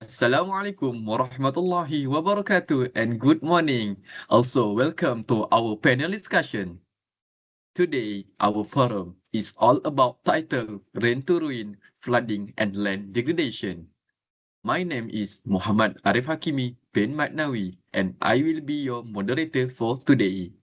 Assalamualaikum warahmatullahi wabarakatuh and good morning. Also, welcome to our panel discussion. Today, our forum is all about title Rain to Ruin, Flooding and Land Degradation. My name is Muhammad Arif Hakimi bin Matnawi and I will be your moderator for today.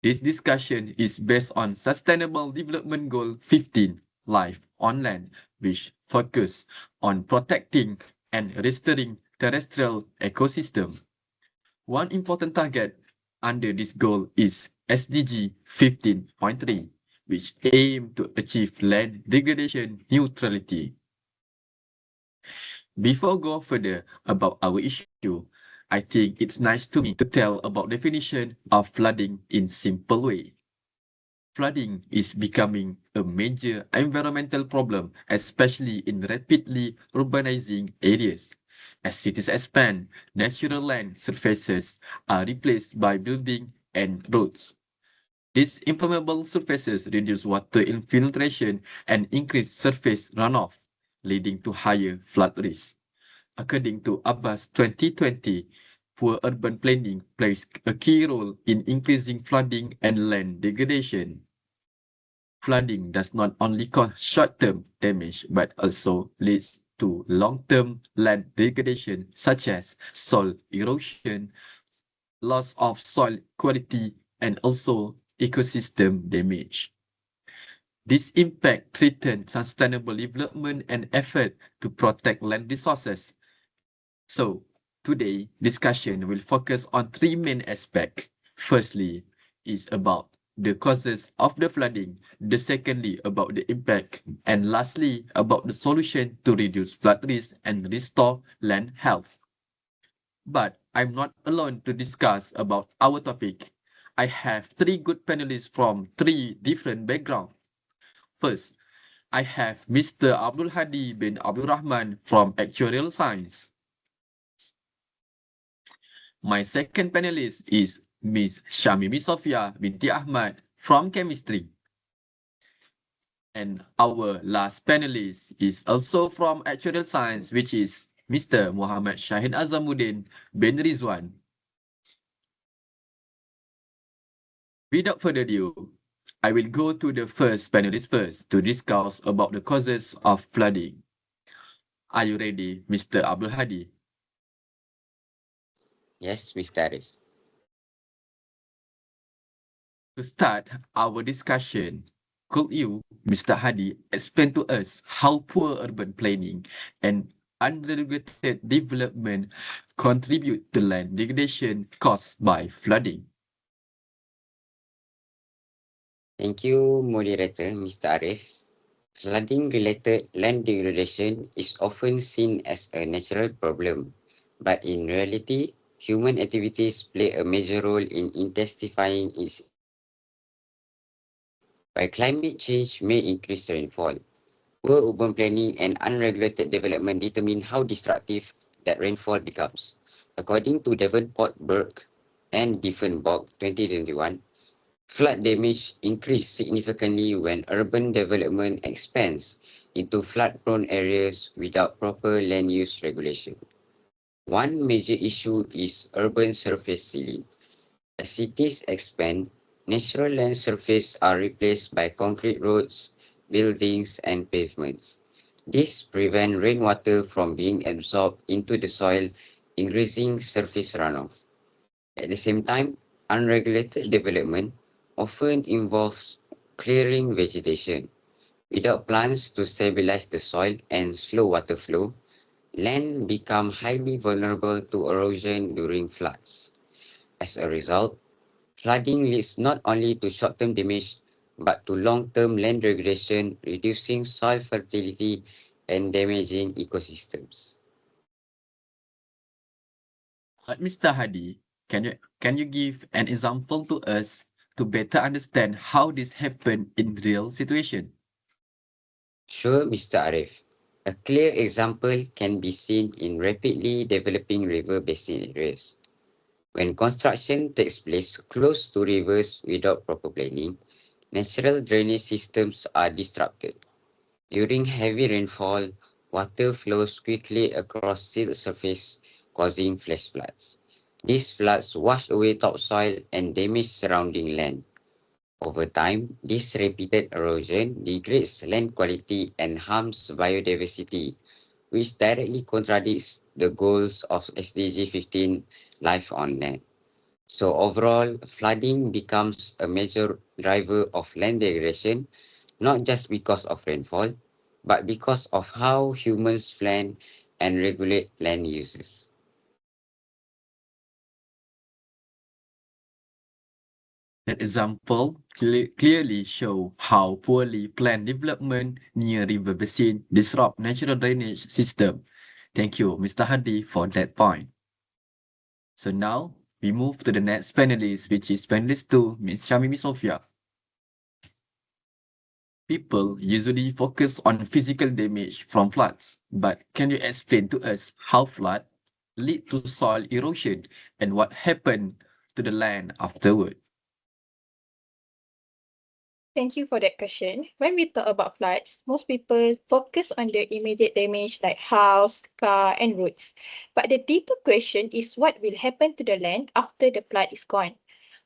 This discussion is based on Sustainable Development Goal 15, Life on Land, which focus on protecting and restoring terrestrial ecosystems. One important target under this goal is SDG 15.3, which aim to achieve land degradation neutrality. Before go further about our issue, I think it's nice to me to tell about definition of flooding in simple way. Flooding is becoming a major environmental problem, especially in rapidly urbanizing areas. As cities expand, natural land surfaces are replaced by buildings and roads. These impermeable surfaces reduce water infiltration and increase surface runoff, leading to higher flood risk. According to Abbas 2020, poor urban planning plays a key role in increasing flooding and land degradation. Flooding does not only cause short-term damage but also leads to long-term land degradation such as soil erosion, loss of soil quality, and also ecosystem damage. This impact threatens sustainable development and effort to protect land resources. So, today discussion will focus on three main aspects. Firstly, is about the causes of the flooding. The secondly, about the impact. And lastly, about the solution to reduce flood risk and restore land health. But I'm not alone to discuss about our topic. I have three good panelists from three different backgrounds. First, I have Mr. Abdul Hadi bin Abdul Rahman from Actuarial Science. My second panelist is Ms. Shamimi Sofia binti Ahmad from Chemistry. And our last panelist is also from Actuarial Science, which is Mr. Muhammad Shahid Azamuddin bin Rizwan. Without further ado, I will go to the first panelist first to discuss about the causes of flooding. Are you ready, Mr. Abdul Hadi? Yes, Mr. Arif. To start our discussion, could you, Mr. Hadi, explain to us how poor urban planning and unregulated development contribute to land degradation caused by flooding? Thank you, moderator, Mr. Arif. Flooding-related land degradation is often seen as a natural problem, but in reality, human activities play a major role in intensifying its impact. While climate change may increase rainfall, poor urban planning and unregulated development determine how destructive that rainfall becomes. According to Davenport Burke and Diefenbach 2021, flood damage increase significantly when urban development expands into flood-prone areas without proper land use regulation. One major issue is urban surface sealing. As cities expand, natural land surfaces are replaced by concrete roads, buildings, and pavements. This prevents rainwater from being absorbed into the soil, increasing surface runoff. At the same time, unregulated development often involves clearing vegetation. Without plants to stabilize the soil and slow water flow, land becomes highly vulnerable to erosion during floods. As a result, flooding leads not only to short-term damage but to long-term land degradation, reducing soil fertility and damaging ecosystems. But Mr. Hadi, can you give an example to us to better understand how this happened in real situation? Sure, Mr. Arif. A clear example can be seen in rapidly developing river basin areas. When construction takes place close to rivers without proper planning, natural drainage systems are disrupted. During heavy rainfall, water flows quickly across silt surface, causing flash floods. These floods wash away topsoil and damage surrounding land. Over time, this repeated erosion degrades land quality and harms biodiversity, which directly contradicts the goals of SDG 15 life on land. So overall, flooding becomes a major driver of land degradation, not just because of rainfall, but because of how humans plan and regulate land uses. That example clearly show how poorly planned development near river basin disrupt natural drainage system. Thank you, Mr. Hadi, for that point. So now we move to the next panelist, which is panelist 2, Ms. Shamimi Sofia. People usually focus on physical damage from floods, but can you explain to us how flood lead to soil erosion and what happened to the land afterward? Thank you for that question. When we talk about floods, most people focus on the immediate damage like house, car, and roads. But the deeper question is what will happen to the land after the flood is gone.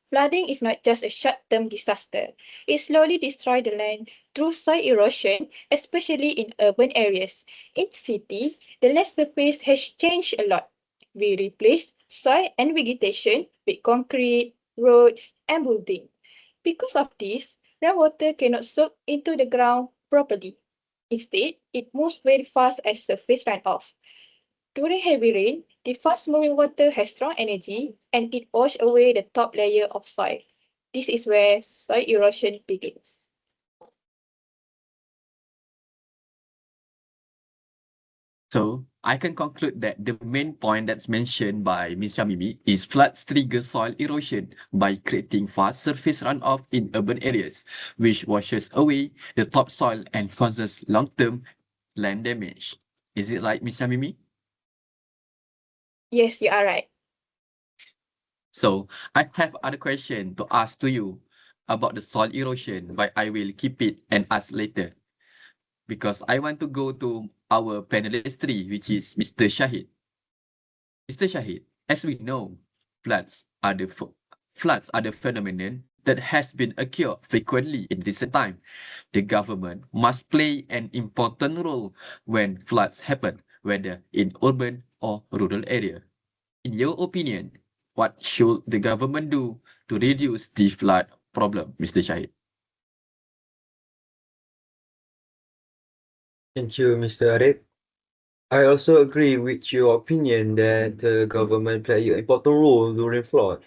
Flooding is not just a short-term disaster. It slowly destroys the land through soil erosion, especially in urban areas. In cities, the land surface has changed a lot. We replaced soil and vegetation with concrete, roads, and buildings. Because of this, rainwater cannot soak into the ground properly. Instead, it moves very fast as surface runoff. During heavy rain, the fast-moving water has strong energy and it washes away the top layer of soil. This is where soil erosion begins. So I can conclude that the main point that's mentioned by Ms. Shamimi is floods trigger soil erosion by creating fast surface runoff in urban areas, which washes away the topsoil and causes long-term land damage. Is it right, Ms. Shamimi? Yes, you are right. So I have other question to ask to you about the soil erosion, but I will keep it and ask later because I want to go to our panelist 3, which is Mr. Shahid. Mr. Shahid, as we know, floods are the phenomenon that has been occurred frequently in recent time. The government must play an important role when floods happen, whether in urban or rural area. In your opinion, what should the government do to reduce the flood problem, Mr. Shahid? Thank you, Mr. Arif. I also agree with your opinion that the government play an important role during flood.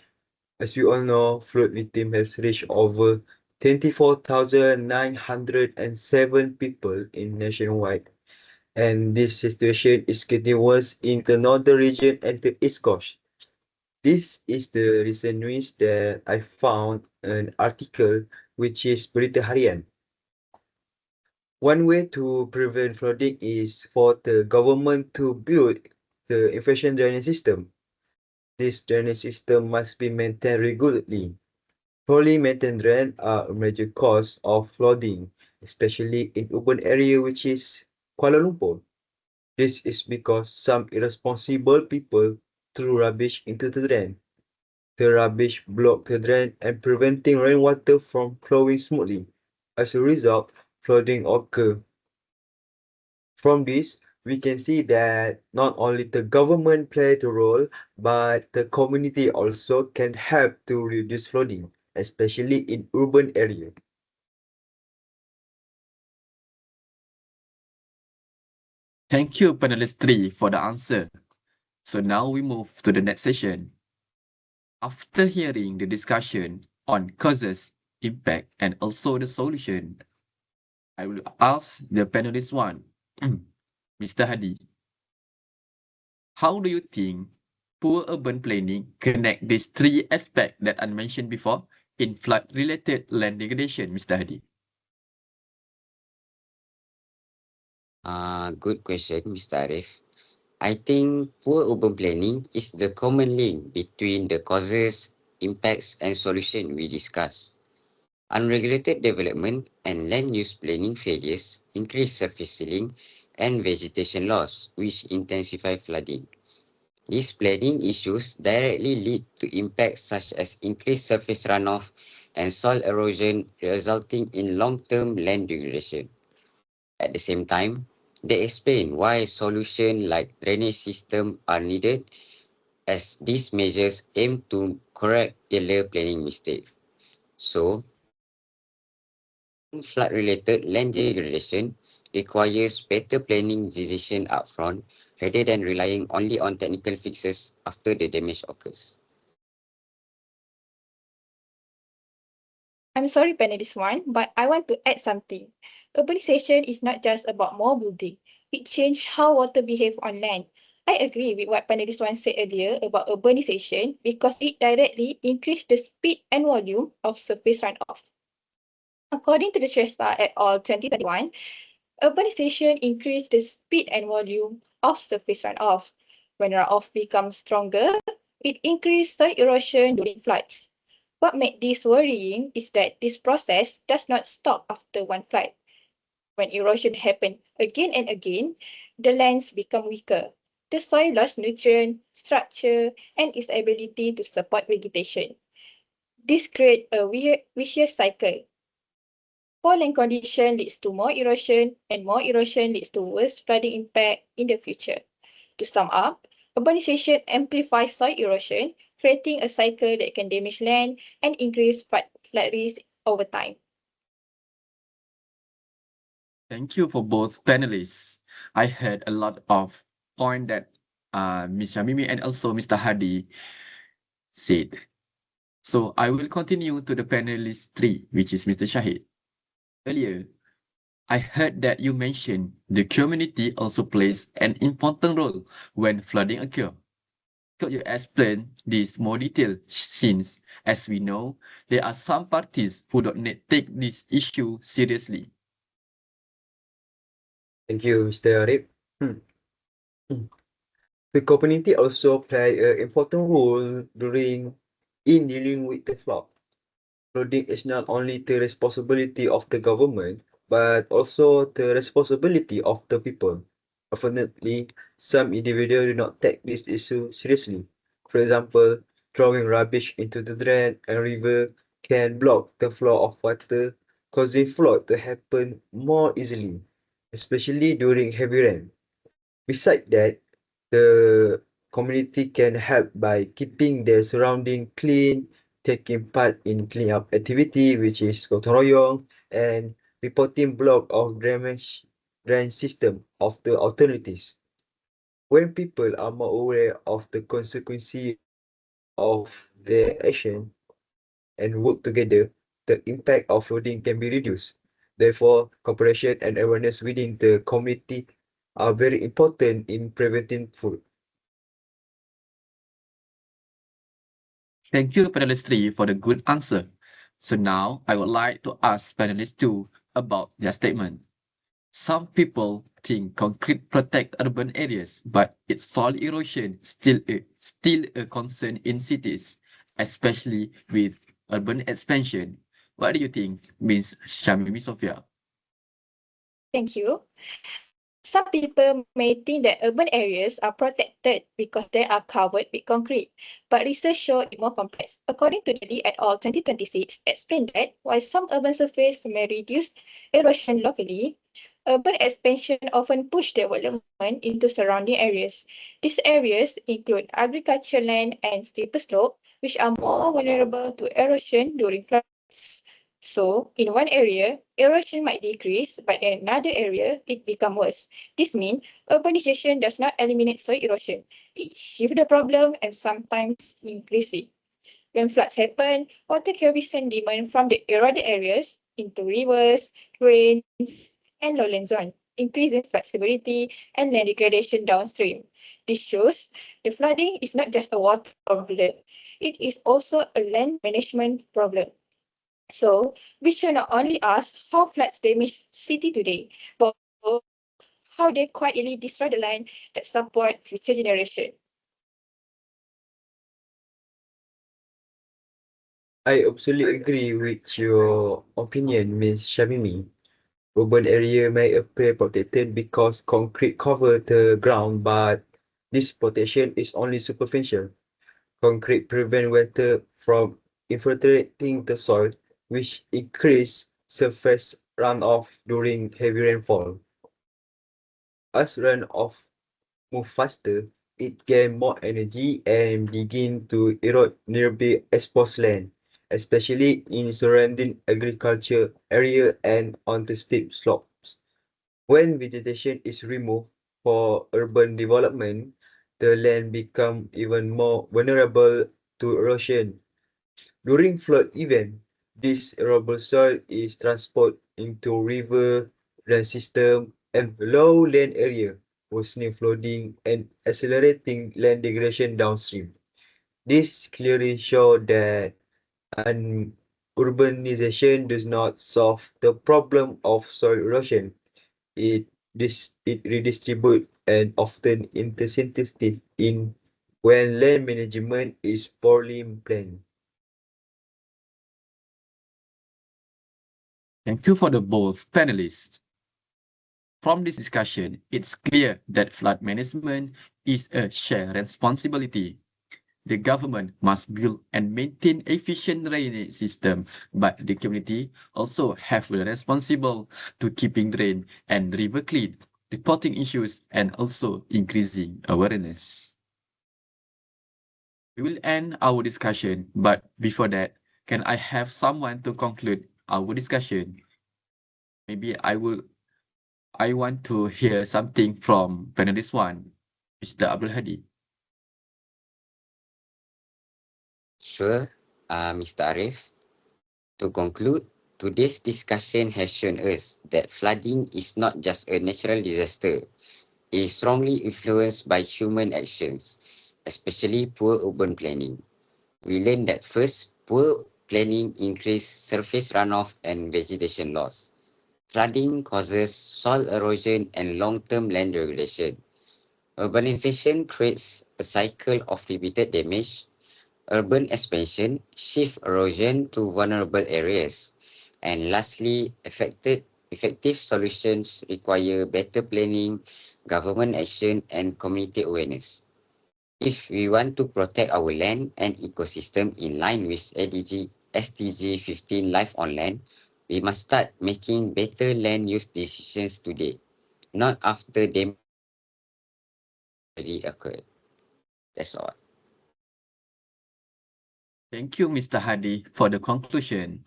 As we all know, flood victims have reached over 24,907 people in nationwide, and this situation is getting worse in the northern region and the east coast. This is the recent news that I found an article which is Berita Harian. One way to prevent flooding is for the government to build the efficient drainage system. This drainage system must be maintained regularly. Poorly maintained drains are a major cause of flooding, especially in urban area which is Kuala Lumpur. This is because some irresponsible people threw rubbish into the drain. The rubbish blocked the drain and preventing rainwater from flowing smoothly. As a result, flooding occurred. From this, we can see that not only the government played a role, but the community also can help to reduce flooding, especially in urban areas. Thank you, panelist 3, for the answer. So now we move to the next session. After hearing the discussion on causes, impact, and also the solution, I will ask the panelist 1, Mr. Hadi. How do you think poor urban planning connect these three aspects that I mentioned before in flood-related land degradation, Mr. Hadi? Good question, Mr. Arif. I think poor urban planning is the common link between the causes, impacts, and solution we discussed. Unregulated development and land use planning failures increase surface ceiling and vegetation loss, which intensify flooding. These flooding issues directly lead to impacts such as increased surface runoff and soil erosion, resulting in long-term land degradation. At the same time, they explain why solutions like drainage system are needed, as these measures aim to correct earlier planning mistakes. So, flood-related land degradation requires better planning decision upfront rather than relying only on technical fixes after the damage occurs. I'm sorry, panelist one, but I want to add something. Urbanization is not just about more building. It changed how water behave on land. I agree with what panelist one said earlier about urbanization because it directly increased the speed and volume of surface runoff. According to the Shrestha et al. 2021, urbanization increased the speed and volume of surface runoff. When runoff becomes stronger, it increased soil erosion during floods. What makes this worrying is that this process does not stop after one flood. When erosion happens again and again, the lands become weaker. The soil lost nutrient, structure, and its ability to support vegetation. This creates a vicious cycle. Poor land condition leads to more erosion, and more erosion leads to worse flooding impact in the future. To sum up, urbanization amplifies soil erosion, creating a cycle that can damage land and increase flood risk over time. Thank you for both panelists. I heard a lot of point that Ms. Shamimi and also Mr. Hadi said. So I will continue to the panelist three, which is Mr. Shahid. Earlier, I heard that you mentioned the community also plays an important role when flooding occurs. Could you explain this more detail since, as we know, there are some parties who don't take this issue seriously? Thank you, Mr. Arif. The community also play an important role in dealing with the flood. Flooding is not only the responsibility of the government, but also the responsibility of the people. Unfortunately, some individuals do not take this issue seriously. For example, throwing rubbish into the drain and river can block the flow of water, causing flood to happen more easily, especially during heavy rain. Besides that, the community can help by keeping the surrounding clean, taking part in cleanup activity, which is gotong royong, and reporting block of drain system of the authorities. When people are more aware of the consequences of their action and work together, the impact of flooding can be reduced. Therefore, cooperation and awareness within the community are very important in preventing flood. Thank you, panelist 3, for the good answer. So now I would like to ask panelist 2 about their statement. Some people think concrete protect urban areas, but its soil erosion still a concern in cities, especially with urban expansion. What do you think, Ms. Shamimi Sofia? Thank you. Some people may think that urban areas are protected because they are covered with concrete, but research shows it more complex. According to Delhi et al. 2026, explained that while some urban surface may reduce erosion locally, urban expansion often push development into surrounding areas. These areas include agricultural land and steeper slope, which are more vulnerable to erosion during floods. So, in one area, erosion might decrease, but in another area, it becomes worse. This means urbanization does not eliminate soil erosion. It shifts the problem and sometimes increase it. When floods happen, water can be sent demand from the eroded areas into rivers, drains, and lowland zones, increasing flood severity and land degradation downstream. This shows the flooding is not just a water problem, it is also a land management problem. So we should not only ask how floods damage city today, but also how they quietly destroy the land that support future generation. I absolutely agree with your opinion, Ms. Shamimi. Urban area may appear protected because concrete cover the ground, but this protection is only superficial. Concrete prevent water from infiltrating the soil, which increase surface runoff during heavy rainfall. As runoff move faster, it gain more energy and begin to erode nearby exposed land, especially in surrounding agriculture area and on the steep slopes. When vegetation is removed for urban development, the land become even more vulnerable to erosion. During flood event, this arable soil is transported into river, drain system, and low land area, worsening flooding and accelerating land degradation downstream. This clearly shows that an urbanization does not solve the problem of soil erosion. It redistribute and often insensitive in when land management is poorly planned. Thank you for the both panelists. From this discussion, it's clear that flood management is a shared responsibility. The government must build and maintain efficient drainage system, but the community also have the responsible to keeping drain and river clean, reporting issues, and also increasing awareness. We will end our discussion, but before that, can I have someone to conclude our discussion? Maybe I want to hear something from panelist one, Mr. Abdul Hadi. Sure, Mr. Arif. To conclude, today's discussion has shown us that flooding is not just a natural disaster. It is strongly influenced by human actions, especially poor urban planning. We learned that first, poor planning increased surface runoff and vegetation loss. Flooding causes soil erosion and long-term land degradation. Urbanization creates a cycle of repeated damage. Urban expansion shift erosion to vulnerable areas. And lastly, effective solutions require better planning, government action, and community awareness. If we want to protect our land and ecosystem in line with SDG 15 Life on Land, we must start making better land use decisions today, not after damage already occurred. That's all. Thank you, Mr. Hadi, for the conclusion.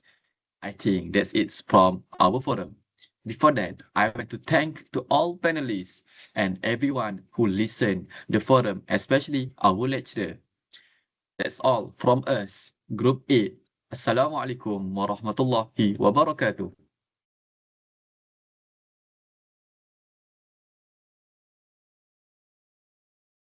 I think that's it from our forum. Before that, I want to thank to all panelists and everyone who listened the forum, especially our lecturer. That's all from us, Group 8. Assalamualaikum warahmatullahi wabarakatuh.